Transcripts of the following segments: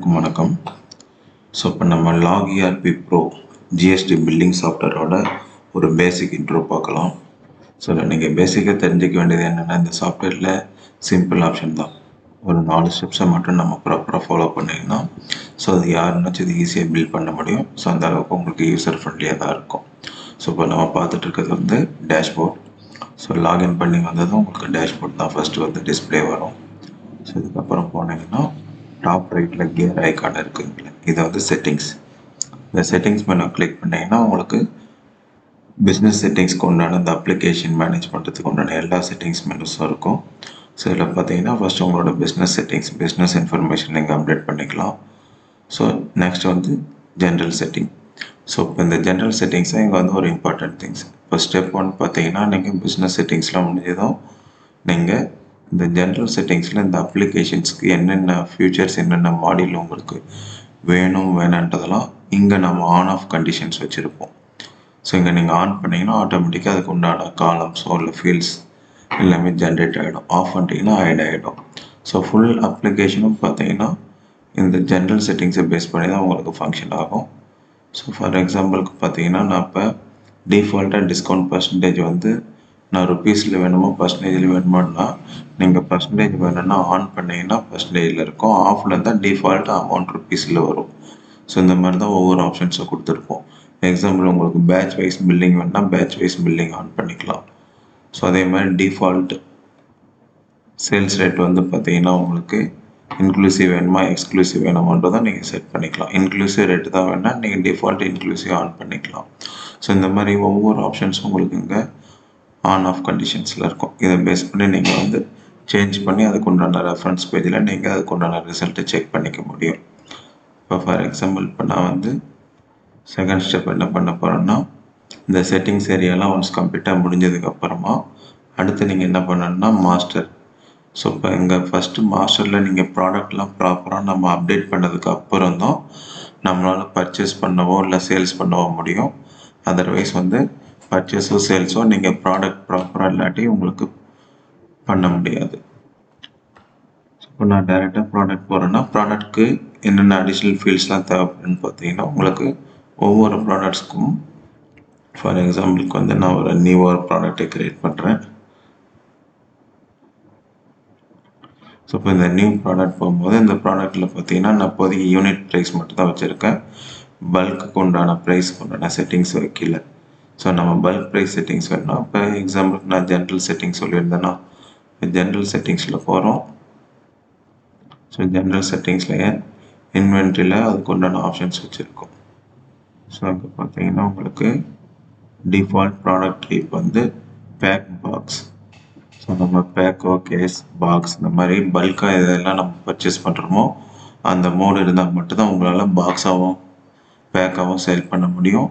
அனைவருக்கும் வணக்கம். ஸோ இப்போ நம்ம log ERP pro GST billing சாஃப்ட்வேரோட ஒரு பேசிக் இன்ட்ரோ பார்க்கலாம். ஸோ நீங்கள் பேசிக்காக தெரிஞ்சிக்க வேண்டியது என்னென்னா, இந்த சாஃப்ட்வேரில் சிம்பிள் ஆப்ஷன் தான். ஒரு 4 ஸ்டெப்ஸை மட்டும் நம்ம ப்ராப்பராக ஃபாலோ பண்ணிங்கன்னா ஸோ அது யாருன்னாச்சும் இது ஈஸியாக பில்ட் பண்ண முடியும். ஸோ அந்த அளவுக்கு உங்களுக்கு யூசர் ஃப்ரெண்ட்லியாக தான் இருக்கும். ஸோ இப்போ நம்ம பார்த்துட்டு இருக்கிறது வந்து டேஷ்போர்ட். ஸோ லாகின் பண்ணி வந்ததும் உங்களுக்கு டேஷ்போர்ட் தான் ஃபஸ்ட்டு வந்து டிஸ்பிளே வரும். ஸோ இதுக்கப்புறம் போனீங்கன்னா டாப் ரைட்டில் கியர் ஐக்கான் இருக்குங்களா, இதை வந்து செட்டிங்ஸ். இந்த செட்டிங்ஸ் மெனு கிளிக் பண்ணிங்கன்னா உங்களுக்கு பிஸ்னஸ் செட்டிங்ஸ்க்கு உண்டான இந்த அப்ளிகேஷன் மேனேஜ் பண்ணுறதுக்கு உண்டான எல்லா செட்டிங்ஸ் மெனுஸும் இருக்கும். ஸோ இதில் பார்த்தீங்கன்னா ஃபஸ்ட் உங்களோட பிஸ்னஸ் செட்டிங்ஸ், பிஸ்னஸ் இன்ஃபர்மேஷன் நீங்கள் அப்டேட் பண்ணிக்கலாம். ஸோ நெக்ஸ்ட் வந்து ஜென்ரல் செட்டிங். ஸோ இப்போ இந்த ஜென்ரல் செட்டிங்ஸை இங்கே வந்து ஒரு இம்பார்ட்டன்ட் திங்ஸ். இப்போ ஸ்டெப் 1 பார்த்தீங்கன்னா நீங்கள் பிஸ்னஸ் செட்டிங்ஸ்லாம் முடிஞ்சதும் நீங்கள் இந்த ஜென்ரல் செட்டிங்ஸில் இந்த அப்ளிகேஷன்ஸ்க்கு என்னென்ன ஃபியூச்சர்ஸ், என்னென்ன மாடியூல் உங்களுக்கு வேணும் வேணான்றதெல்லாம் இங்கே நம்ம ஆன் ஆஃப் கண்டிஷன்ஸ் வச்சுருப்போம். ஸோ இங்கே நீங்கள் ஆன் பண்ணிங்கன்னா ஆட்டோமேட்டிக்காக அதுக்கு உண்டான காலம்ஸோ இல்லை ஃபீல்ட்ஸ் எல்லாமே ஜென்ரேட் ஆகிடும். ஆஃப் பண்ணிட்டீங்கன்னா ஆகிடும். ஸோ ஃபுல் அப்ளிகேஷனும் பார்த்தீங்கன்னா இந்த ஜென்ரல் செட்டிங்ஸை பேஸ் பண்ணி தான் உங்களுக்கு ஃபங்க்ஷன் ஆகும். ஸோ ஃபார் எக்ஸாம்பிளுக்கு பார்த்தீங்கன்னா நான் இப்போ டிஃபால்ட்டாக டிஸ்கவுண்ட் பர்சன்டேஜ் வந்து நான் ருப்பீஸில் வேணுமோ பர்சன்டேஜில் வேணுமோன்னா நீங்கள் பர்சன்டேஜ் வேணும்னா ஆன் பண்ணிங்கன்னா பர்சன்டேஜில் இருக்கும், ஆஃபில் இருந்தால் டிஃபால்ட்டாக அமௌண்ட் ருப்பீஸில் வரும். ஸோ இந்த மாதிரி தான் ஒவ்வொரு ஆப்ஷன்ஸும் கொடுத்துருப்போம். எக்ஸாம்பிள் உங்களுக்கு பேட்ச் வைஸ் பில்லிங் வேணுன்னா பேட்ச் வைஸ் பில்லிங் ஆன் பண்ணிக்கலாம். ஸோ அதே மாதிரி டிஃபால்ட் சேல்ஸ் ரேட் வந்து பார்த்தீங்கன்னா உங்களுக்கு இன்க்ளூசிவ் வேணுமா எக்ஸ்க்ளூசிவ் வேணுமான்றதை நீங்கள் செட் பண்ணிக்கலாம். இன்க்ளூசிவ் ரேட்டு தான் வேணால் நீங்கள் டிஃபால்ட் இன்க்ளூசிவ் ஆன் பண்ணிக்கலாம். ஸோ இந்த மாதிரி ஒவ்வொரு ஆப்ஷன்ஸும் உங்களுக்கு இங்கே ஆன் ஆஃப் கண்டிஷன்ஸில் இருக்கும். இதை பேஸ் பண்ணி நீங்கள் வந்து சேஞ்ச் பண்ணி அதுக்கு உண்டான ரெஃபரன்ஸ் பேஜில் நீங்கள் அதுக்கு உண்டான ரிசல்ட்டை செக் பண்ணிக்க முடியும். இப்போ ஃபார் எக்ஸாம்பிள் இப்போ நான் வந்து செகண்ட் ஸ்டெப் என்ன பண்ண போகிறேன்னா, இந்த செட்டிங்ஸ் ஏரியாலாம் ஒன்ஸ் கம்ப்ளீட்டாக முடிஞ்சதுக்கப்புறமா அடுத்து நீங்கள் என்ன பண்ணணும்னா மாஸ்டர். ஸோ இப்போ இங்கே ஃபஸ்ட்டு மாஸ்டரில் நீங்கள் ப்ராடக்ட்லாம் ப்ராப்பராக நம்ம அப்டேட் பண்ணதுக்கு அப்புறம் தான் நம்மளால் பர்ச்சேஸ் பண்ணவோ இல்லை சேல்ஸ் பண்ணவோ முடியும். அதர்வைஸ் வந்து பர்ச்சேஸோ சேல்ஸோ நீங்கள் ப்ராடக்ட் ப்ராப்பராக இல்லாட்டி உங்களுக்கு பண்ண முடியாது. இப்போ நான் டைரெக்டாக ப்ராடக்ட் போகிறேன்னா ப்ராடக்ட்க்கு என்னென்ன அடிஷ்னல் ஃபீல்ட்ஸ்லாம் தேவைப்படுன்னு பார்த்தீங்கன்னா உங்களுக்கு ஒவ்வொரு ப்ராடக்ட்ஸ்க்கும் ஃபார் எக்ஸாம்பிளுக்கு வந்து நான் ஒரு நியூவாக ப்ராடக்ட்டை க்ரியேட் பண்ணுறேன். ஸோ இப்போ இந்த நியூ ப்ராடக்ட் போகும்போது இந்த ப்ராடக்ட்டில் பார்த்தீங்கன்னா நான் இப்போதைக்கு யூனிட் ப்ரைஸ் மட்டும் தான் வச்சுருக்கேன். பல்க்குக்கு உண்டான ப்ரைஸ்க்கு உண்டான செட்டிங்ஸ் வைக்கல. ஸோ நம்ம பல்க் ப்ரைஸ் செட்டிங்ஸ் வேணும்னா இப்போ எக்ஸாம்பிளுக்கு நான் ஜென்ரல் செட்டிங்ஸ் சொல்லியிருந்தேன்னா ஜென்ரல் செட்டிங்ஸில் போகிறோம். ஸோ ஜென்ரல் செட்டிங்ஸில் இன்வென்ட்ரியில் அதுக்கு உண்டான ஆப்ஷன்ஸ் வச்சுருக்கோம். ஸோ அங்கே பார்த்தீங்கன்னா உங்களுக்கு டிஃபால்ட் ப்ராடக்ட் டைப் வந்து பேக் பாக்ஸ். ஸோ நம்ம பேக்கோ கேஸ் பாக்ஸ் இந்த மாதிரி பல்காக இதெல்லாம் நம்ம பர்ச்சேஸ் பண்ணுறோமோ அந்த மோடு இருந்தால் மட்டும்தான் உங்களால் பாக்ஸாகவும் பேக்காகவும் சேல் பண்ண முடியும்.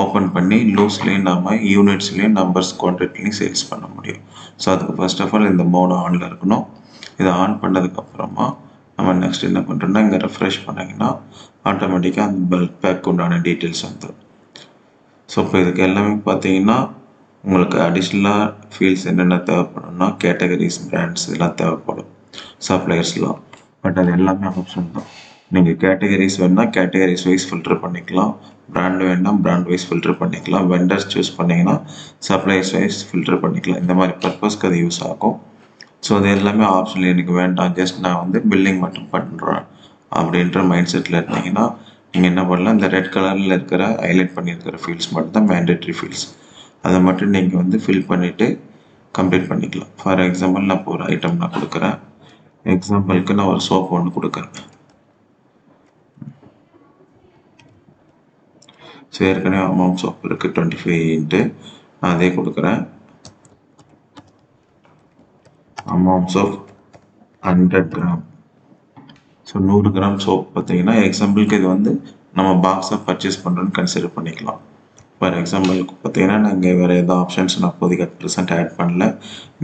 ஓப்பன் பண்ணி லூஸ்லேயும் நம்ம யூனிட்ஸ்லேயும் நம்பர்ஸ் குவான்டிட்டிலையும் சேல்ஸ் பண்ண முடியும். ஸோ அதுக்கு ஃபர்ஸ்ட் ஆஃப் ஆல் இந்த மோடு ஆனில் இருக்கணும். இதை ஆன் பண்ணதுக்கப்புறமா நம்ம நெக்ஸ்ட் என்ன பண்ணுறோன்னா இங்கே ரெஃப்ரெஷ் பண்ணிங்கன்னா ஆட்டோமேட்டிக்காக அந்த பல்க் பேக் உண்டான டீட்டெயில்ஸ் வந்துடும். ஸோ இப்போ இதுக்கு எல்லாமே பார்த்தீங்கன்னா உங்களுக்கு அடிஷ்னலாக ஃபீல்ட்ஸ் என்னென்ன தேவைப்படும்னா கேட்டகரிஸ், பிராண்ட்ஸ் இதெல்லாம் தேவைப்படும், சப்ளையர்ஸ்லாம். பட் அது எல்லாமே ஆப்ஷன் தான். நீங்கள் கேட்டகரிஸ் வேணுன்னா கேட்டகரிஸ் வைஸ் ஃபில்டர் பண்ணிக்கலாம், பிராண்ட் வேணுன்னா பிராண்ட் வைஸ் ஃபில்டர் பண்ணிக்கலாம், வெண்டர்ஸ் சூஸ் பண்ணிங்கன்னா சப்ளையர்ஸ் வைஸ் ஃபில்டர் பண்ணிக்கலாம். இந்த மாதிரி பர்பஸ்க்கு அது யூஸ் ஆகும். ஸோ அது எல்லாமே ஆப்ஷனில் எனக்கு வேண்டாம், ஜஸ்ட் நான் வந்து பில்லிங் மட்டும் பண்ணுறேன் அப்படின்ற மைண்ட் செட்டில் இருந்தீங்கன்னா நீங்கள் என்ன பண்ணலாம், இந்த ரெட் கலரில் இருக்கிற ஹைலைட் பண்ணியிருக்கிற ஃபீல்ட்ஸ் மட்டும் தான் மேண்டேட்ரி ஃபீல்ட்ஸ். அதை மட்டும் நீங்கள் வந்து ஃபில் பண்ணிவிட்டு கம்ப்ளீட் பண்ணிக்கலாம். ஃபார் எக்ஸாம்பிள் நான் இப்போ ஒரு ஐட்டம் நான் கொடுக்குறேன். எக்ஸாம்பிளுக்கு நான் ஒரு சோப் ஒன்று கொடுக்குறேன். ஸோ ஏற்கனவே அமௌண்ட் சோப் இருக்குது 25 நான் அதே கொடுக்குறேன். Amounts of 100 gram. So 100 gram soap பார்த்தீங்கன்னா எக்ஸாம்பிளுக்கு இது வந்து நம்ம பாக்ஸாக பர்ச்சேஸ் பண்ணுறோன்னு கன்சிடர் பண்ணிக்கலாம். ஃபார் எக்ஸாம்பிளுக்கு பார்த்தீங்கன்னா நாங்கள் வேறு எதாவது ஆப்ஷன்ஸ் நான் இப்போதைக்கு ப்ரெசென்ட் ஆட் பண்ணல.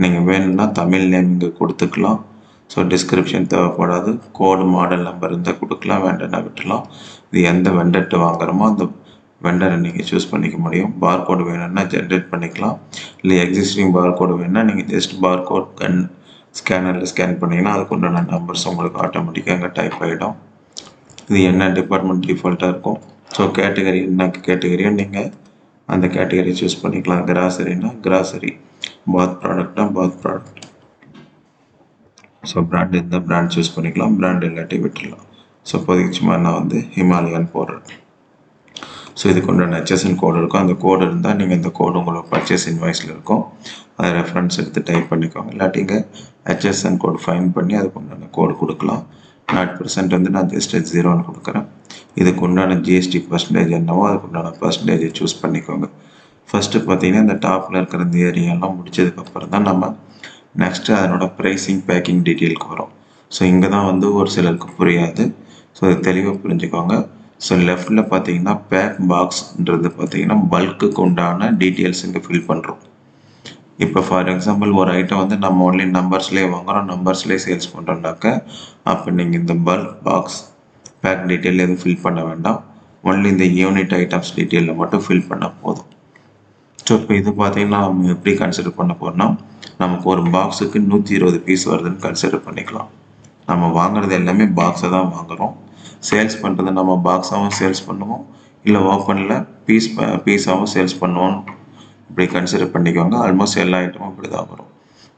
நீங்கள் வேணும்னா தமிழ் நேம் இங்கே கொடுத்துக்கலாம். ஸோ டிஸ்கிரிப்ஷன் தேவைப்படாது. கோடு மாடல் நம்பர் இருந்தால் கொடுக்கலாம், வேண்டாம்னா விட்டுலாம். இது எந்த வெண்டர்ட்டு வாங்குறோமோ அந்த வெண்டரை நீங்கள் சூஸ் பண்ணிக்க முடியும். பார்கோடு வேணும்னா ஜென்ரேட் பண்ணிக்கலாம், இல்லை எக்ஸிஸ்டிங் பார்கோடு வேணும்னா நீங்கள் ஜஸ்ட் பார்கோட் ஸ்கேனரில் ஸ்கேன் பண்ணிங்கன்னா அதுக்கு உண்டான நம்பர்ஸ் உங்களுக்கு ஆட்டோமேட்டிக்காக அங்கே டைப் ஆகிடும். இது என்ன டிபார்ட்மெண்ட் டிஃபால்ட்டாக இருக்கும். ஸோ கேட்டகரி என்ன கேட்டகரியோ நீங்கள் அந்த கேட்டகரி சூஸ் பண்ணிக்கலாம். கிராசரினா கிராசரி, பாத் ப்ராடக்ட்னா பாத் ப்ராடக்ட். ஸோ பிராண்ட் இருந்தால் பிராண்ட் சூஸ் பண்ணிக்கலாம், பிராண்ட் இல்லாட்டி விட்டுடலாம். ஸோ இப்போதைக்கு சும்மா நான் வந்து ஹிமாலயான்னு போடுறேன். ஸோ இதுக்கு உண்டான HSN கோடு இருக்கும். அந்த கோடு இருந்தால் நீங்கள் இந்த கோடு உங்களோட பர்ச்சேஸ் இன்வாய்ஸில் இருக்கும், அதை ரெஃபரன்ஸ் எடுத்து டைப் பண்ணிக்கோங்க. இல்லாட்டிங்க HSN கோடு ஃபைன் பண்ணி அதுக்கு உண்டான கோடு கொடுக்கலாம். 0% வந்து நான் ஜஸ்ட் 0ன்னு கொடுக்குறேன். இதுக்கு உண்டான GST பர்சன்டேஜ் என்னவோ அதுக்கு உண்டான பர்சன்டேஜை சூஸ் பண்ணிக்கோங்க. ஃபஸ்ட்டு பார்த்தீங்கன்னா இந்த டாப்பில் இருக்கிற இந்த ஏரியாலாம் முடிச்சதுக்கப்புறம் தான் நம்ம நெக்ஸ்ட்டு அதனோட ப்ரைஸிங் பேக்கிங் டீட்டெயிலுக்கு வரும். ஸோ இங்கே தான் வந்து ஒரு சிலருக்கு புரியாது. ஸோ இது தெளிவாக புரிஞ்சுக்கோங்க. ஸோ லெஃப்டில் பார்த்தீங்கன்னா பேக் பாக்ஸ்ன்றது பார்த்தீங்கன்னா பல்க்குக்கு உண்டான டீட்டெயில்ஸ் இங்கே ஃபில் பண்ணுறோம். இப்போ ஃபார் எக்ஸாம்பிள் ஒரு ஐட்டம் வந்து நம்ம ஒன்லி நம்பர்ஸ்லேயே வாங்குகிறோம், நம்பர்ஸ்லேயே சேல்ஸ் பண்ணுறோம்னாக்க அப்போ நீங்கள் இந்த பல்க் பாக்ஸ் பேக் டீட்டெயில் எதுவும் ஃபில் பண்ண வேண்டாம். ஒன்லி இந்த யூனிட் ஐட்டம்ஸ் டீட்டெயிலில் மட்டும் ஃபில் பண்ணால் போதும். ஸோ இப்போ இது பார்த்தீங்கன்னா நம்ம எப்படி கன்சிடர் பண்ண போகிறோம்னா, நமக்கு ஒரு பாக்ஸுக்கு 120 பீஸ் வருதுன்னு கன்சிடர் பண்ணிக்கலாம். நம்ம வாங்குறது எல்லாமே பாக்ஸை தான் வாங்குகிறோம். சேல்ஸ் பண்ணுறது நம்ம பாக்ஸாகவும் சேல்ஸ் பண்ணுவோம், இல்லை ஓப்பனில் பீஸாகவும் சேல்ஸ் பண்ணுவோம். இப்படி கன்சிடர் பண்ணிக்கோங்க. ஆல்மோஸ்ட் எல்லா ஐட்டமும் இப்படி தான் வரும்.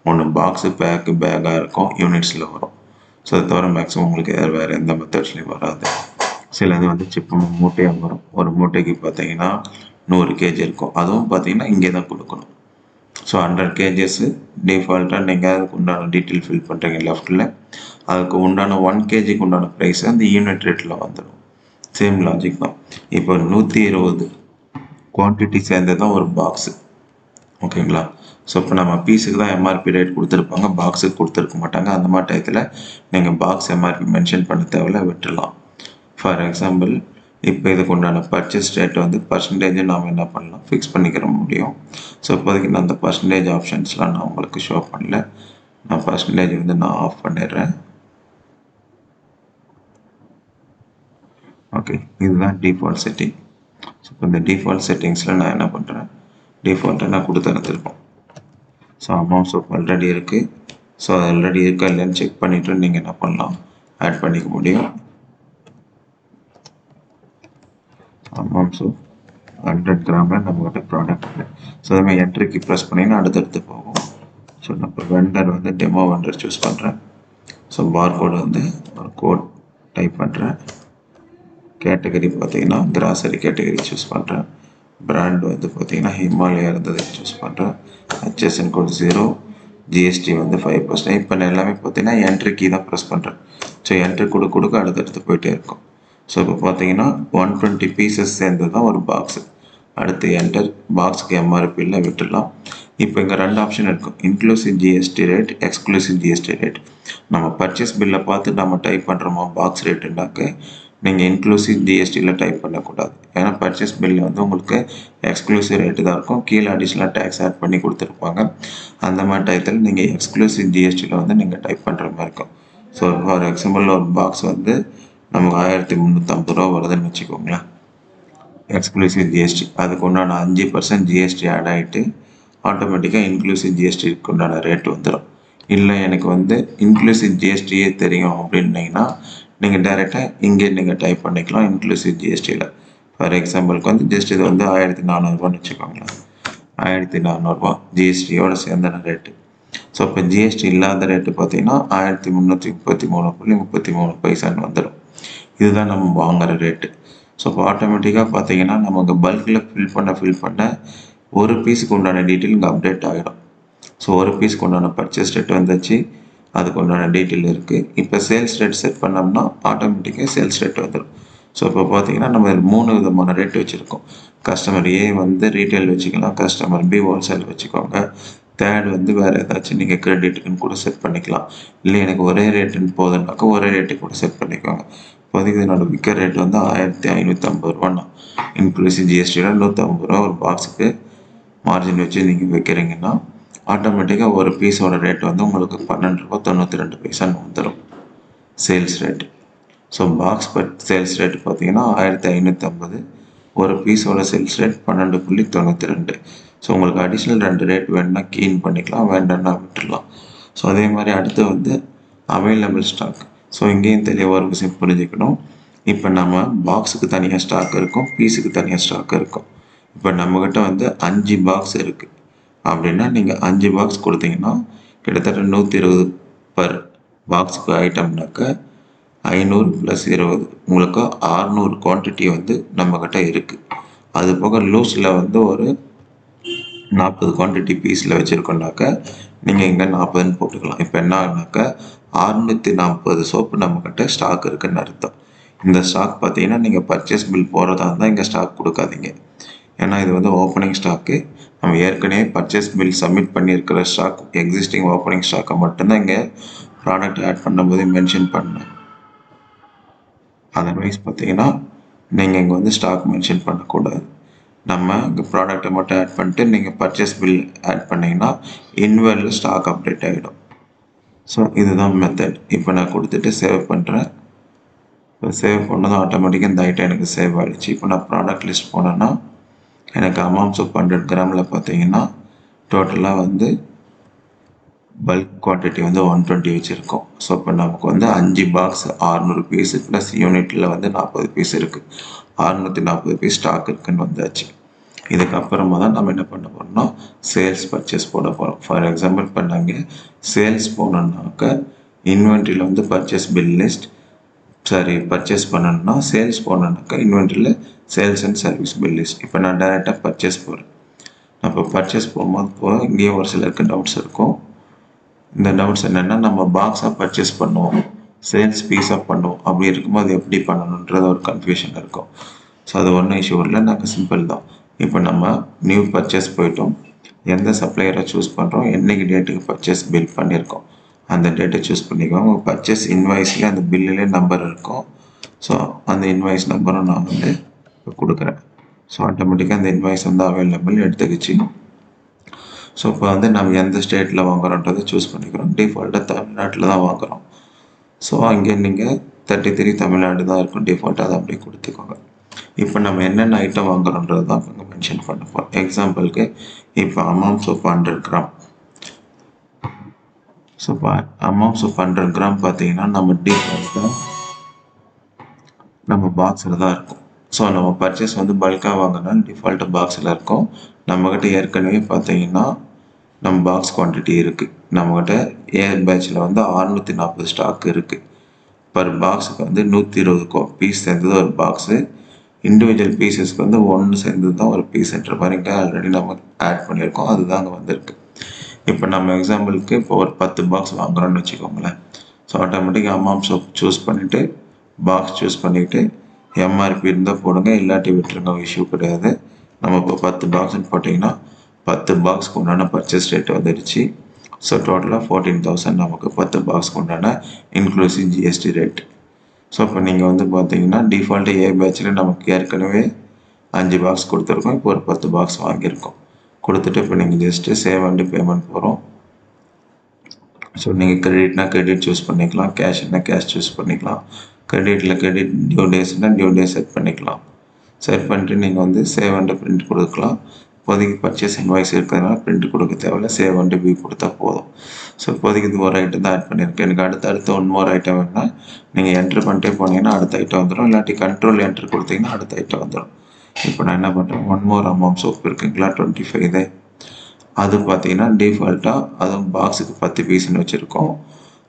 ஒன்று பாக்ஸு பேக்காக இருக்கும், யூனிட்ஸில் வரும். ஸோ அதை தவிர மேக்ஸிமம் உங்களுக்கு வேறு எந்த மெத்தட்ஸ்லையும் வராது. சிலது வந்து சிப்பு மூட்டையாக வரும். ஒரு மூட்டைக்கு பார்த்தீங்கன்னா 100 kg இருக்கும். அதுவும் பார்த்தீங்கன்னா இங்கே தான் கொடுக்கணும். ஸோ 100 kgs டிஃபால்ட்டாக நீங்கள் அதுக்கு உண்டான டீட்டெயில் ஃபில் பண்ணுறீங்க லெஃப்ட்டில். அதுக்கு உண்டான 1 kgக்கு உண்டான ப்ரைஸ் அந்த யூனிட் ரேட்டில் வந்துடும். சேம் லாஜிக் தான். இப்போ 120 குவான்டிட்டி சேர்ந்து தான் ஒரு பாக்ஸு, ஓகேங்களா? ஸோ இப்போ நம்ம பீஸுக்கு தான் MRP ரேட் கொடுத்துருப்பாங்க, பாக்ஸுக்கு கொடுத்துருக்க மாட்டாங்க. அந்த மாதிரி டயத்தில் நீங்கள் பாக்ஸ் MRP மென்ஷன் பண்ண தேவையில்ல, விட்டுடலாம். ஃபார் எக்ஸாம்பிள் இப்போ இதுக்கு உண்டான பர்ச்சேஸ் ரேட் வந்து பர்சன்டேஜ் நாம் என்ன பண்ணலாம், ஃபிக்ஸ் பண்ணிக்கிற முடியும். ஸோ இப்போதைக்கு நான் அந்த பர்சன்டேஜ் ஆப்ஷன்ஸ்லாம் நான் உங்களுக்கு ஷோ பண்ணல. நான் பர்சன்டேஜ் வந்து நான் ஆஃப் பண்ணிடுறேன். ஓகே, இதுதான் டிஃபால்ட் செட்டிங். ஸோ இப்போ இந்த டிஃபால்ட் செட்டிங்ஸில் நான் என்ன பண்ணுறேன், டிஃபால்ட்டாக நான் கொடுத்துருந்துருக்கோம். ஸோ அமௌண்ட்ஸ் ஆல்ரெடி இருக்குது. ஸோ அது ஆல்ரெடி இருக்கா இல்லைன்னு செக் பண்ணிவிட்டு நீங்கள் என்ன பண்ணலாம், ஆட் பண்ணிக்க முடியும். அமௌண்ட்ஸு 100 கிராமில் நம்மகிட்ட ப்ராடக்ட் இருக்குது. ஸோ அதுமாதிரி என்ட்ரிக்கு ப்ரெஸ் பண்ணிங்கன்னா அடுத்தடுத்து போகும். ஸோ நான் இப்போ வெண்டர் வந்து டெமோ வெண்டர் சூஸ் பண்ணுறேன். ஸோ பார்கோடு வந்து ஒரு கோட் டைப் பண்ணுறேன். கேட்டகரி பார்த்தீங்கன்னா கிராசரி கேட்டகரி சூஸ் பண்ணுறேன். பிராண்ட் வந்து பார்த்தீங்கன்னா ஹிமாலயா இருந்தது சூஸ் பண்ணுறேன். HSN கோட் 0, GST வந்து 5%. இப்போ நான் எல்லாமே பார்த்தீங்கன்னா என்ட்ரி கீ தான் ப்ரெஸ் பண்ணுறேன். ஸோ என்ட்ரி கொடுக்க அடுத்தடுத்து போயிட்டே இருக்கும். ஸோ இப்போ பார்த்தீங்கன்னா 120 பீசஸ் சேர்ந்து தான் ஒரு பாக்ஸு. அடுத்து என்டர், பாக்ஸுக்கு MRPயில் விட்டுடலாம். இப்போ இங்கே 2 ஆப்ஷன் இருக்கும், inclusive GST rate, exclusive GST rate. நம்ம பர்ச்சேஸ் பில்லை பார்த்து நம்ம டைப் பண்ணுறோமா பாக்ஸ் ரேட்டுனாக்க நீங்கள் இன்க்ளூசிவ் GSTயில் டைப் பண்ணக்கூடாது. ஏன்னா பர்ச்சேஸ் பில்லில் வந்து உங்களுக்கு எக்ஸ்க்ளூசிவ் ரேட்டு தான் இருக்கும், கீழே அடிஷ்னலாக டேக்ஸ் ஆட் பண்ணி கொடுத்துருப்பாங்க. அந்த மாதிரி டயத்தில் நீங்கள் எக்ஸ்க்ளூசிவ் GSTயில் வந்து நீங்கள் டைப் பண்ணுற மாதிரி இருக்கும். ஸோ ஃபார் எக்ஸாம்பிள் ஒரு பாக்ஸ் வந்து நமக்கு 1350 ரூபா வருதுன்னு வச்சுக்கோங்களேன், எக்ஸ்க்ளூசிவ் ஜிஎஸ்டி. அதுக்கு உண்டான 5% ஜிஎஸ்டி ஆட் ஆகிட்டு ஆட்டோமேட்டிக்காக இன்க்ளூசிவ் ஜிஎஸ்டிக்கு உண்டான ரேட் வந்துடும். இல்லை எனக்கு வந்து இன்க்ளூசிவ் ஜிஎஸ்டியே தெரியும் அப்படின்னீங்கன்னா நீங்கள் டைரெக்டாக இங்கே நீங்கள் டைப் பண்ணிக்கலாம் இன்க்ளூசிவ் ஜிஎஸ்டியில். ஃபார் எக்ஸாம்பிளுக்கு வந்து ஜஸ்ட் இது வந்து 1400ரூபான்னு வச்சுக்கோங்களேன். 1400ரூபா ஜிஎஸ்டியோடு சேர்ந்தான ரேட்டு. ஸோ இப்போ ஜிஎஸ்டி இல்லாத ரேட்டு பார்த்தீங்கன்னா 1333.33 வந்துடும். இதுதான் நம்ம வாங்குகிற ரேட்டு. ஸோ இப்போ ஆட்டோமேட்டிக்காக பார்த்தீங்கன்னா நமக்கு பல்கில் ஃபில் பண்ண ஒரு பீஸுக்கு உண்டான டீட்டெயில் இங்கே அப்டேட் ஆகிடும். ஸோ ஒரு பீஸுக்கு உண்டான பர்ச்சேஸ் ரேட் வந்துச்சு, அதுக்கு உண்டான டீட்டெயில் இருக்குது. இப்போ சேல்ஸ் ரேட் செட் பண்ணோம்னா ஆட்டோமேட்டிக்காக சேல்ஸ் ரேட் வந்துடும். ஸோ இப்போ பார்த்தீங்கன்னா நம்ம 3 விதமான ரேட் வச்சுருக்கோம். கஸ்டமர் ஏ வந்து ரீட்டைல் வச்சுக்கலாம், கஸ்டமர் பி ஹோல்சேல் வச்சுக்கோங்க, தேர்ட் வந்து வேறு ஏதாச்சும் நீங்கள் கிரெடிட்டுக்குன்னு கூட செட் பண்ணிக்கலாம். இல்லை எனக்கு ஒரே ரேட்டுன்னு போதுன்னாக்கா ஒரே ரேட்டு கூட செட் பண்ணிக்கோங்க. இப்போதைக்கு இதனோட விற்கிற ரேட் வந்து 1550 ரூபாண்ணா, இன்க்ளூசிவ் ஜிஎஸ்டியோட 150 ரூபா ஒரு பாக்ஸுக்கு மார்ஜின் வச்சு நீங்கள் வைக்கிறீங்கன்னா ஆட்டோமேட்டிக்காக ஒரு பீஸோட ரேட் வந்து உங்களுக்கு 12.92 வந்துடும் sales rate. So box sales rate பார்த்தீங்கன்னா 1550, ஒரு பீஸோட சேல்ஸ் ரேட் 12.92. ஸோ உங்களுக்கு அடிஷ்னல் 2 ரேட் வேணுன்னா கீன் பண்ணிக்கலாம், வேண்டாம்னா விட்டுடலாம். ஸோ அதே மாதிரி அடுத்து வந்து அவைலபிள் ஸ்டாக். ஸோ இங்கேயும் தெளிவாக ஒரு விஷயம் புரிஞ்சுக்கணும். இப்போ நம்ம பாக்ஸுக்கு தனியாக ஸ்டாக் இருக்கும், பீஸுக்கு தனியாக ஸ்டாக் இருக்கும். இப்போ நம்மக்கிட்ட வந்து 5 பாக்ஸ் இருக்குது அப்படின்னா நீங்கள் 5 பாக்ஸ் கொடுத்தீங்கன்னா கிட்டத்தட்ட 120 பர் பாக்ஸுக்கு ஐட்டம்னாக்க 500 + 20 உங்களுக்கு 600 குவான்டிட்டி வந்து நம்மக்கிட்ட இருக்குது. அது போக லூஸில் வந்து ஒரு 40 குவான்டிட்டி பீஸில் வச்சுருக்கோம்னாக்கா நீங்கள் இங்கே 40ன்னு போட்டுக்கலாம். இப்போ என்ன ஆகுனாக்கா 640 சோப்பு நம்மக்கிட்ட ஸ்டாக் இருக்குதுன்னு அர்த்தம். இந்த ஸ்டாக் பார்த்தீங்கன்னா நீங்கள் பர்ச்சேஸ் பில் போகிறதா இருந்தால் இங்கே ஸ்டாக் கொடுக்காதீங்க. ஏன்னா இது வந்து ஓப்பனிங் ஸ்டாக்கு. நம்ம ஏற்கனவே பர்ச்சேஸ் பில் சப்மிட் பண்ணியிருக்கிற ஸ்டாக் எக்ஸிஸ்டிங் ஓப்பனிங் ஸ்டாக்கை மட்டும்தான் இங்கே ப்ராடக்ட் ஆட் பண்ணும்போது மென்ஷன் பண்ணேன். அதர்வைஸ் பார்த்தீங்கன்னா நீங்கள் இங்கே வந்து ஸ்டாக் மென்ஷன் பண்ணக்கூடாது. நம்ம இங்கே ப்ராடக்ட்டை மட்டும் ஆட் பண்ணிட்டு நீங்கள் பர்ச்சேஸ் பில் ஆட் பண்ணிங்கன்னா இன்வெர்டில் ஸ்டாக் அப்டேட் ஆகிடும். ஸோ இதுதான் மெத்தட். இப்போ நான் கொடுத்துட்டு சேவ் பண்ணுறேன். இப்போ சேவ் பண்ணதும் ஆட்டோமேட்டிக்காக இந்த ஐட்டம் எனக்கு சேவ் ஆகிடுச்சு. இப்போ நான் ப்ராடக்ட் லிஸ்ட் போனேன்னா எனக்கு அமௌண்ட் ஆஃப் 100 கிராமில் பார்த்தீங்கன்னா டோட்டலாக வந்து பல்க் குவான்டிட்டி வந்து 120 வச்சுருக்கோம். ஸோ இப்போ நமக்கு வந்து 5 பாக்ஸ் 600 பீஸு ப்ளஸ் யூனிட்டில் வந்து 40 பீஸ் இருக்குது. 640 பீஸ் ஸ்டாக் இருக்குன்னு வந்தாச்சு. இதுக்கப்புறமா தான் நம்ம என்ன பண்ண போகிறோம்னா சேல்ஸ் பர்ச்சேஸ் போட போகிறோம். ஃபார் எக்ஸாம்பிள் இப்போ நாங்கள் சேல்ஸ் போனோம்னாக்க இன்வென்ட்ரியில் வந்து பர்ச்சேஸ் பில் லிஸ்ட் பர்ச்சேஸ் பண்ணணும்னா சேல்ஸ் போனோம்னாக்கா இன்வென்ட்ரியில் sales and service bill list. இப்போ நான் டைரெக்டாக பர்ச்சேஸ் போகிறேன். இப்போ பர்ச்சேஸ் போகும்போது இங்கேயும் ஒரு சிலருக்கு டவுட்ஸ் இருக்கும். இந்த டவுட்ஸ் என்னென்னா நம்ம பாக்ஸாக பர்ச்சேஸ் பண்ணுவோம், சேல்ஸ் பீஸாக பண்ணுவோம், அப்படி இருக்கும்போது எப்படி பண்ணணுன்றது ஒரு கன்ஃபியூஷன் இருக்கும். ஸோ அது ஒன்றும் இஷ்யூ இல்லை, நாங்கள் சிம்பிள் தான். இப்போ நம்ம நியூ பர்ச்சேஸ் போயிட்டோம், எந்த சப்ளையரை சூஸ் பண்ணுறோம், என்றைக்கு டேட்டுக்கு பர்ச்சேஸ் பில் பண்ணியிருக்கோம் அந்த டேட்டை சூஸ் பண்ணிக்கோங்க. உங்கள் பர்ச்சேஸ் இன்வாய்ஸ்லேயே அந்த பில்லுலேயே நம்பர் இருக்கும். ஸோ அந்த இன்வாய்ஸ் நம்பரும் நான் வந்து இப்போ கொடுக்குறேன். ஸோ ஆட்டோமேட்டிக்காக அந்த இன்வாய்ஸ் வந்து அவைலபிள் எடுத்துக்கிச்சு. ஸோ இப்போ வந்து நம்ம எந்த ஸ்டேட்டில் வாங்குகிறோன்றதை சூஸ் பண்ணிக்கிறோம். டிஃபால்ட்டாக தமிழ்நாட்டில் தான் வாங்குகிறோம். ஸோ அங்கே நீங்கள் 33 தமிழ்நாடு தான் இருக்கும் டிஃபால்ட்டாக, அதை அப்படியே கொடுத்துக்கோங்க. இப்போ நம்ம என்னென்ன ஐட்டம் வாங்குகிறோன்றது தான் இங்கே மென்ஷன் பண்ண போகிறோம். எக்ஸாம்பிளுக்கு இப்போ அமௌண்ட் ஆஃப் 100 கிராம். ஸோ இப்போ அமௌண்ட்ஸ் ஆஃப் 100 கிராம் பார்த்தீங்கன்னா நம்ம டிஃபால்ட்டாக நம்ம பாக்ஸில் தான் இருக்கும். ஸோ நம்ம பர்ச்சேஸ் வந்து பல்காக வாங்கினா டிஃபால்ட்டு பாக்ஸில் இருக்கும். நம்மக்கிட்ட ஏற்கனவே பார்த்தீங்கன்னா நம்ம பாக்ஸ் குவான்டிட்டி இருக்குது. நம்மக்கிட்ட ஏர் பேட்சில் வந்து 640 ஸ்டாக் இருக்குது. பர் பாக்ஸுக்கு வந்து 120 பீஸ் சேர்ந்தது ஒரு பாக்ஸு. இண்டிவிஜுவல் பீசஸ்க்கு வந்து ஒன்று சேர்ந்தது தான் ஒரு பீஸ்ன்ற மாதிரி இங்கே ஆல்ரெடி நம்ம ஆட் பண்ணியிருக்கோம். அதுதான் அங்கே வந்திருக்கு. இப்போ நம்ம எக்ஸாம்பிளுக்கு இப்போ ஒரு 10 பாக்ஸ் வாங்குகிறோன்னு வச்சுக்கோங்களேன். ஸோ ஆட்டோமேட்டிக்காக அமௌண்ட் சூஸ் பண்ணிவிட்டு பாக்ஸ் சூஸ் பண்ணிவிட்டு எம்ஆர்பி இருந்தால் போடுங்க, இல்லாட்டி விட்டுருங்க, இஷ்யூ கிடையாது. நம்ம இப்போ 10 பாக்ஸ்ன்னு போட்டிங்கன்னா 10 பாக்ஸ்க்கு உண்டான பர்ச்சேஸ் ரேட் வந்துடுச்சு. ஸோ டோட்டலாக 14,000 நமக்கு 10 பாக்ஸ்க்கு உண்டான இன்க்ளூசிவ் ஜிஎஸ்டி ரேட். ஸோ இப்போ நீங்கள் வந்து பார்த்தீங்கன்னா டிஃபால்ட்டு ஏ பேட்சில் நமக்கு ஏற்கனவே 5 பாக்ஸ் கொடுத்துருக்கோம். இப்போ ஒரு 10 பாக்ஸ் வாங்கியிருக்கோம். கொடுத்துட்டு இப்போ நீங்கள் ஜஸ்ட்டு சேவ் அண்டு பேமெண்ட் போகிறோம். ஸோ நீங்கள் கிரெடிட்னா கிரெடிட் சூஸ் பண்ணிக்கலாம், கேஷ்னா கேஷ் சூஸ் பண்ணிக்கலாம். கிரெடிட்டில் கிரெடிட், டியூ டேஸ்னால் டியூ டே செட் பண்ணிக்கலாம். செட் பண்ணிட்டு நீங்கள் வந்து சேவ் அண்டு பிரிண்ட் கொடுக்கலாம். இப்போதைக்கு பர்ச்சேஸ் இன்வாய்ஸ் இருக்கிறதுனால பிரிண்ட் கொடுக்க தேவையில்ல, சேவ் அண்டு வியூ கொடுத்தா போதும். ஸோ இப்போதைக்கு இது ஒரு ஐட்டம் தான் ஆட் பண்ணியிருக்கேன். எனக்கு அடுத்த ஒன் மோர் ஐட்டம் வேணுன்னா நீங்கள் என்ட்ரு பண்ணிட்டே போனீங்கன்னா அடுத்த ஐட்டம் வந்துடும், இல்லாட்டி கண்ட்ரோல் என்ட்ரு கொடுத்தீங்கன்னா அடுத்த ஐட்டம் வந்துடும். இப்போ நான் என்ன பண்ணுறேன், ஒன் மோர் அமௌண்ட் சோப் இருக்குங்களா 25, அது பார்த்தீங்கன்னா டிஃபால்ட்டாக அதுவும் பாக்ஸுக்கு 10 பீஸ்ன்னு வச்சுருக்கோம்.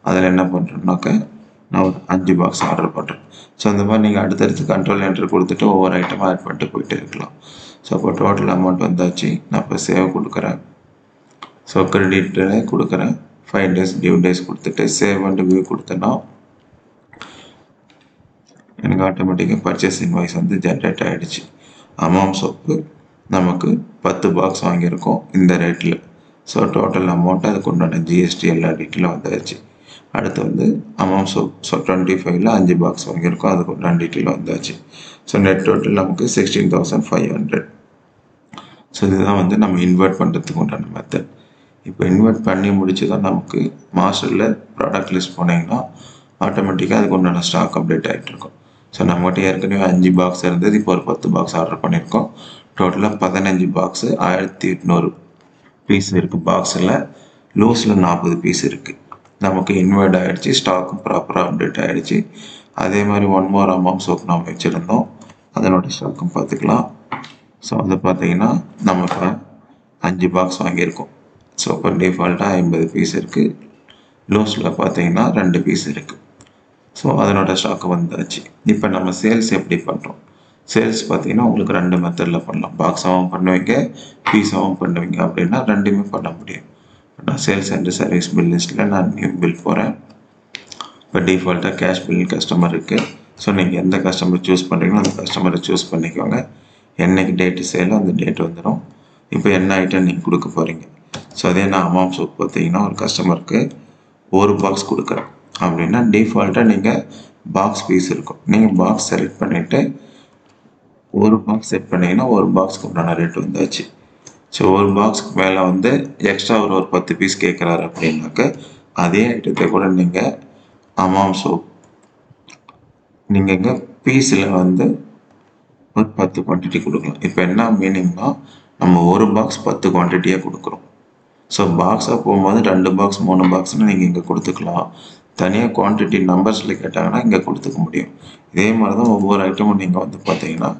அதில் என்ன பண்ணுறோம்னாக்க நான் ஒரு 5 பாக்ஸ் ஆர்டர் பண்ணுறேன். ஸோ அந்த மாதிரி நீங்கள் அடுத்தடுத்து கண்ட்ரோல் என்ட்ரு கொடுத்துட்டு ஒவ்வொரு ஐட்டமாக ஆட் பண்ணிட்டு போயிட்டே இருக்கலாம். ஸோ இப்போ டோட்டல் அமௌண்ட் வந்தாச்சு. நான் இப்போ சேவ் கொடுக்குறேன். ஸோ கிரெடிட்டில் கொடுக்குறேன். 5 days டியூ டேஸ் கொடுத்துட்டு சேவ் அண்ட் வியூ கொடுத்தேன்னா எனக்கு ஆட்டோமேட்டிக்காக பர்ச்சேஸ் இன்வாய்ஸ் வந்து ஜென்ரேட் ஆகிடுச்சு. அமௌண்ட் சோப்பு நமக்கு 10 பாக்ஸ் வாங்கியிருக்கோம் இந்த ரேட்டில். ஸோ டோட்டல் அமௌண்ட்டு அதுக்கு உண்டான ஜிஎஸ்டி எல்லா டீட்டெயிலும் வந்தாச்சு. அடுத்து வந்து அமௌண்ட் ஸோ 25ல் 5 பாக்ஸ் வாங்கியிருக்கோம், அதுக்கு உண்டான டீட்டெயில் வந்தாச்சு. ஸோ நெட் டோட்டல் நமக்கு 16,500. ஸோ இதுதான் வந்து நம்ம இன்வெர்ட் பண்ணுறதுக்கு உண்டான மெத்தட். இப்போ இன்வெர்ட் பண்ணி முடிச்சு தான் நமக்கு மாஸ்டரில் ப்ராடக்ட் லிஸ்ட் போனீங்கன்னா ஆட்டோமேட்டிக்காக அதுக்கு உண்டான ஸ்டாக் அப்டேட் ஆகிட்டு இருக்கும். ஸோ நம்மகிட்ட ஏற்கனவே 5 பாக்ஸ் இருந்தது, இப்போ ஒரு 10 பாக்ஸ் ஆர்டர் பண்ணியிருக்கோம். டோட்டலாக 15 பாக்ஸு 1800 பீஸ் இருக்குது. பாக்ஸில் லூஸில் 40 பீஸ் இருக்குது. நமக்கு இன்வெர்ட் ஆகிடுச்சு, ஸ்டாக்கும் ப்ராப்பராக அப்டேட் ஆகிடுச்சு. அதே மாதிரி ஒன் மோர் அமாம் சோப் நம்ம வச்சுருந்தோம், அதனோட ஸ்டாக்கும் பார்த்துக்கலாம். ஸோ அது பார்த்தீங்கன்னா நம்ம இப்போ 5 பாக்ஸ் வாங்கியிருக்கோம். ஸோ இப்போ டிஃபால்ட்டாக 50 பீஸ் இருக்குது. லூஸில் பார்த்தீங்கன்னா 2 பீஸ் இருக்குது. ஸோ அதனோட ஸ்டாக்கு வந்தாச்சு. இப்போ நம்ம சேல்ஸ் எப்படி பண்ணுறோம்? சேல்ஸ் பார்த்தீங்கன்னா உங்களுக்கு 2 மெத்தடில் பண்ணலாம். பாக்ஸாகவும் பண்ணுவீங்க, பீஸாகவும் பண்ணுவீங்க. அப்படின்னா 2மே பண்ண முடியும். நான் சேல்ஸ் அண்ட் சர்வீஸ் பில் லிஸ்ட்டில் நான் நியூ பில் போகிறேன். இப்போ டிஃபால்ட்டாக கேஷ் பில் கஸ்டமர் இருக்குது. ஸோ நீங்கள் எந்த கஸ்டமர் சூஸ் பண்ணுறீங்களோ அந்த கஸ்டமரை சூஸ் பண்ணிக்கோங்க. என்னைக்கு டேட்டு சேலோ அந்த டேட் வந்துடும். இப்போ என்ன ஐட்டம் நீங்கள் கொடுக்க போகிறீங்க? ஸோ அதே நான் அமாம் சோப் பார்த்தீங்கன்னா ஒரு கஸ்டமருக்கு ஒரு பாக்ஸ் கொடுக்குறேன் அப்படின்னா டிஃபால்ட்டாக நீங்கள் பாக்ஸ் பீஸ் இருக்கும். நீங்கள் பாக்ஸ் செலக்ட் பண்ணிவிட்டு ஒரு பாக்ஸ் செட் பண்ணிங்கன்னா ஒரு பாக்ஸ்க்கு உண்டான ரேட் வந்தாச்சு. ஸோ ஒரு பாக்ஸ்க்கு மேலே வந்து எக்ஸ்ட்ரா ஒரு 10 பீஸ் கேட்குறாரு அப்படின்னாக்க அதே ஐட்டத்தை கூட நீங்கள் அமாம் சோப் நீங்கள் இங்கே பீஸில் வந்து ஒரு 10 குவான்டிட்டி கொடுக்கலாம். இப்போ என்ன மீனிங்னா நம்ம ஒரு பாக்ஸ் 10 குவான்டிட்டியாக கொடுக்குறோம். ஸோ பாக்ஸாக போகும்போது 2 பாக்ஸ் 3 பாக்ஸ்னு நீங்கள் இங்கே கொடுத்துக்கலாம். தனியாக குவான்டிட்டி நம்பர்ஸில் கேட்டாங்கன்னா இங்கே கொடுத்துக்க முடியும். இதே மாதிரி தான் ஒவ்வொரு ஐட்டமும் நீங்கள் வந்து பார்த்தீங்கன்னா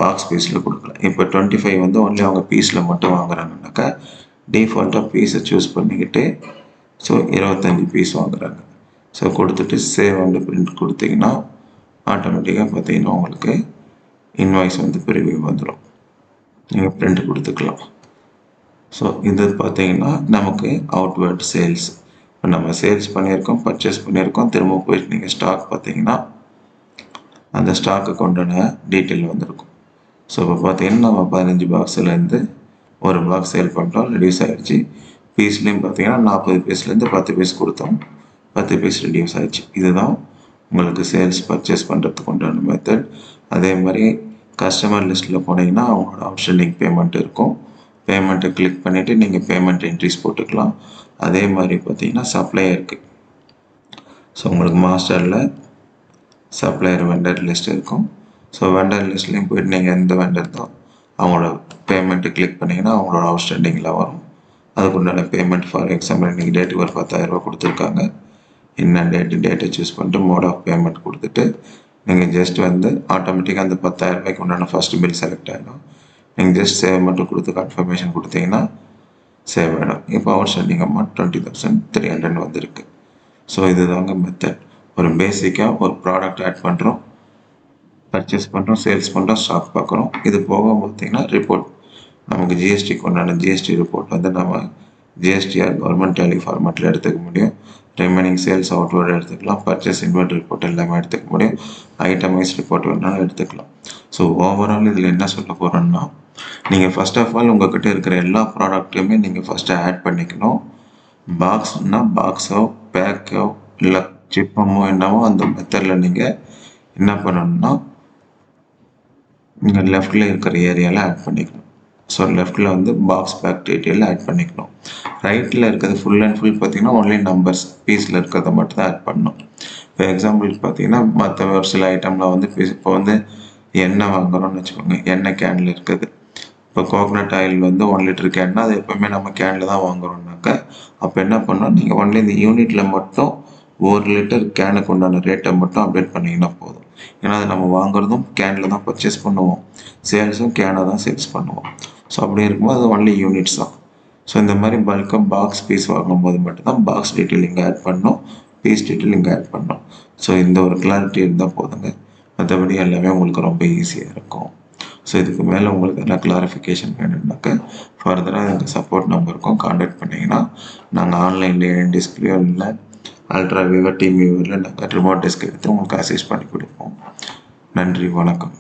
பாக்ஸ் பீஸில் கொடுக்கலாம். இப்போ 25 வந்து ஒன்லி அவங்க பீஸில் மட்டும் வாங்குறாங்கனாக்கா டிஃபால்ட்டாக பீஸை சூஸ் பண்ணிக்கிட்டு ஸோ 25 பீஸ் வாங்குறாங்க. ஸோ கொடுத்துட்டு சேவ் அண்ட் பிரிண்ட் கொடுத்தீங்கன்னா ஆட்டோமேட்டிக்காக பார்த்தீங்கன்னா உங்களுக்கு இன்வாய்ஸ் வந்து ப்ரிவியூ வந்துடும். நீங்கள் பிரிண்ட் கொடுத்துக்கலாம். ஸோ இது பார்த்தீங்கன்னா நமக்கு அவுட்வேர்ட் சேல்ஸ். இப்போ நம்ம சேல்ஸ் பண்ணியிருக்கோம், பர்ச்சேஸ் பண்ணியிருக்கோம், திரும்ப போயிட்டு நீங்கள் ஸ்டாக் பார்த்தீங்கன்னா அந்த ஸ்டாக்குக்கு உண்டான டீட்டெயில் வந்திருக்கும். ஸோ இப்போ பார்த்தீங்கன்னா நம்ம 15 பாக்ஸ்லேருந்து ஒரு பாக்ஸ் சேல் பண்ணுறோம், ரெடியூஸ் ஆகிடுச்சு. பீஸ்லேயும் பார்த்தீங்கன்னா 40 பீஸ்லேருந்து 10 பீஸ் கொடுத்தோம், 10 பீஸ் ரெடியூஸ் ஆகிடுச்சு. இதுதான் உங்களுக்கு சேல்ஸ் பர்ச்சேஸ் பண்ணுறதுக்கு உண்டான மெத்தட். அதே மாதிரி கஸ்டமர் லிஸ்ட்டில் போனீங்கன்னா அவங்களோட அவுட்ஸ்டாண்டிங் பேமெண்ட் இருக்கும். பேமெண்ட்டை கிளிக் பண்ணிவிட்டு நீங்கள் பேமெண்ட் என்ட்ரிஸ் போட்டுக்கலாம். அதே மாதிரி பார்த்தீங்கன்னா சப்ளையருக்கு ஸோ உங்களுக்கு மாஸ்டரில் சப்ளையர் வெண்டர் லிஸ்ட் இருக்கும். ஸோ வெண்டர் லிஸ்ட்லேயும் போய்ட்டு நீங்கள் எந்த வெண்டர் தான் அவங்களோட பேமெண்ட்டு கிளிக் பண்ணிங்கன்னா அவங்களோட அவுட்ஸ்டாண்டிங்கில் வரும். அதுக்குண்டான பேமெண்ட் ஃபார் எக்ஸாம்பிள் இன்றைக்கி டேட்டுக்கு ஒரு 10,000 ரூபா கொடுத்துருக்காங்க. என்ன டேட்டை சூஸ் பண்ணிட்டு மோட் ஆஃப் பேமெண்ட் கொடுத்துட்டு நீங்கள் ஜஸ்ட் வந்து ஆட்டோமேட்டிக்காக அந்த 10,000 ரூபாய்க்கு உண்டான ஃபஸ்ட் பில் செலக்ட் ஆகிடும். நீங்கள் ஜஸ்ட் சேவ் மட்டும் கொடுத்து கன்ஃபர்மேஷன் கொடுத்தீங்கன்னா சேவ் ஆகிடும். இப்போ அவுட்ஸ்டாண்டிங் அமௌண்ட் 20,300 வந்திருக்கு. ஸோ இதுதாங்க மெத்தட். ஒரு பேசிக்காக ஒரு ப்ராடக்ட் ஆட் பண்ணுறோம், பர்ச்சேஸ் பண்ணுறோம், சேல்ஸ் பண்ணுறோம், ஸ்டாக் பார்க்குறோம். இது போக பார்த்தீங்கன்னா ரிப்போர்ட் நமக்கு ஜிஎஸ்டிக்கு உண்டான ஜிஎஸ்டி ரிப்போர்ட் வந்து நம்ம ஜிஎஸ்டிஆர் கவர்மெண்ட் டேலி ஃபார்மேட்டில் எடுத்துக்க முடியும். ரிமைனிங் சேல்ஸ் அவுட்வேர்டு எடுத்துக்கலாம், பர்ச்சேஸ் இன்வெர்ட் ரிப்போர்ட் எல்லாமே எடுத்துக்க முடியும், ஐட்டமைஸ் ரிப்போர்ட் வேணாலும் எடுத்துக்கலாம். ஸோ ஓவரால் இதில் என்ன சொல்ல போகிறோன்னா நீங்கள் ஃபர்ஸ்ட் ஆஃப் ஆல் உங்கள்கிட்ட இருக்கிற எல்லா ப்ராடக்ட்டையுமே நீங்கள் ஃபஸ்ட்டு ஆட் பண்ணிக்கணும். பாக்ஸ்னால் பாக்ஸோ பேக்கோ இல்லை சிப்பமோ என்னவோ அந்த மெத்தடில் நீங்கள் என்ன பண்ணணும்னா நீங்கள் லெஃப்டில் இருக்கிற ஏரியாவில் ஆட் பண்ணிக்கணும். ஸோ லெஃப்டில் வந்து பாக்ஸ் பேக் டீட்டெயில் ஆட் பண்ணிக்கணும். ரைட்டில் இருக்கிறது ஃபுல் அண்ட் ஃபுல் பார்த்தீங்கன்னா ஒன்லி நம்பர்ஸ் பீஸில் இருக்கிறத மட்டும் தான் ஆட் பண்ணணும். இப்போ எக்ஸாம்பிளுக்கு பார்த்தீங்கன்னா மற்ற ஒரு சில ஐட்டமில் வந்து இப்போ வந்து எண்ணெய் வாங்குகிறோம்னு வச்சுக்கோங்க, எண்ணெய் கேனில் இருக்குது. இப்போ கோகனட் ஆயில் வந்து 1 லிட்டர் கேன்னா அது எப்போவுமே நம்ம கேனில் தான் வாங்குகிறோம்னாக்கா அப்போ என்ன பண்ணோம், நீங்கள் ஒன்லி இந்த யூனிட்டில் மட்டும் 1 லிட்டர் கேனுக்கு உண்டான ரேட்டை மட்டும் அப்டேட் பண்ணிங்கன்னா போதும். ஏன்னா அது நம்ம வாங்குறதும் கேனில் தான் பர்ச்சேஸ் பண்ணுவோம், சேல்ஸும் கேனை தான் சேல்ஸ் பண்ணுவோம். ஸோ அப்படி இருக்கும்போது அது ஒன்லி யூனிட்ஸ் தான். ஸோ இந்த மாதிரி பல்காக பாக்ஸ் பீஸ் வாங்கும்போது மட்டும்தான் பாக்ஸ் டீட்டெயில் இங்கே ஆட் பண்ணணும், பீஸ் டீட்டெயில் இங்கே ஆட் பண்ணணும். ஸோ இந்த ஒரு கிளாரிட்டி இருந்தால் போதுங்க, மற்றபடி எல்லாமே உங்களுக்கு ரொம்ப ஈஸியாக இருக்கும். ஸோ இதுக்கு மேலே உங்களுக்கு என்ன கிளாரிஃபிகேஷன் வேணும்னாக்க ஃபர்தராக எங்கள் சப்போர்ட் நம்பருக்கும் கான்டாக்ட் பண்ணிங்கன்னா நாங்கள் ஆன்லைன்லேயே டிஸ்பிளேயோ இல்லை அல்ட்ரா வியூவர் டீம் வியூவரில் நாங்கள் ரிமோட் டெஸ்க் எடுத்து உங்களுக்கு அசிஸ்ட் பண்ணி கொடுப்போம். நன்றி, வணக்கம்.